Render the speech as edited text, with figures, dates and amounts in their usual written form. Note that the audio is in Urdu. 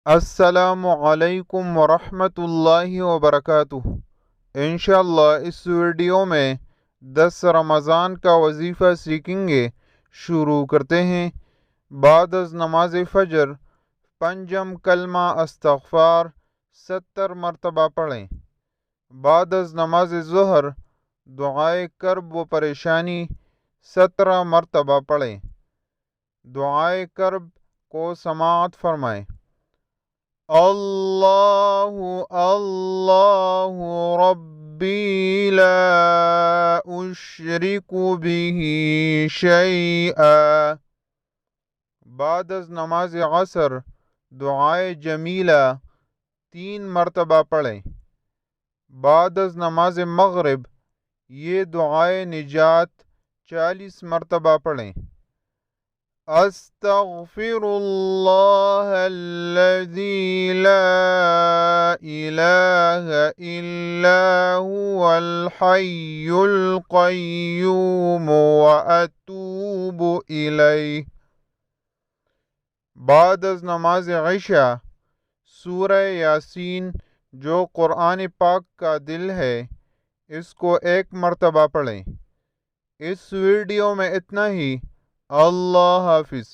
السلام علیکم ورحمۃ اللہ وبرکاتہ۔ انشاءاللہ اس ویڈیو میں 10 رمضان کا وظیفہ سیکھیں گے۔ شروع کرتے ہیں۔ بعد از نماز فجر پنجم کلمہ استغفار 70 مرتبہ پڑھیں۔ بعد از نماز ظہر دعائے کرب و پریشانی 17 مرتبہ پڑھیں۔ دعائے کرب کو سماعت فرمائیں۔ اللہ اللہ ربی لا اشرک به شیئا۔ بعد از نماز عصر دعائے جمیلہ 3 مرتبہ پڑھیں۔ بعد از نماز مغرب یہ دعائے نجات 40 مرتبہ پڑھیں۔ استغفر اللہ الذی لا الہ الا هو الحی القیوم واتوب الیہ۔ بعد از نماز عشاء سورہ یاسین جو قرآن پاک کا دل ہے اس کو 1 مرتبہ پڑھیں۔ اس ویڈیو میں اتنا ہی۔ اللہ حافظ۔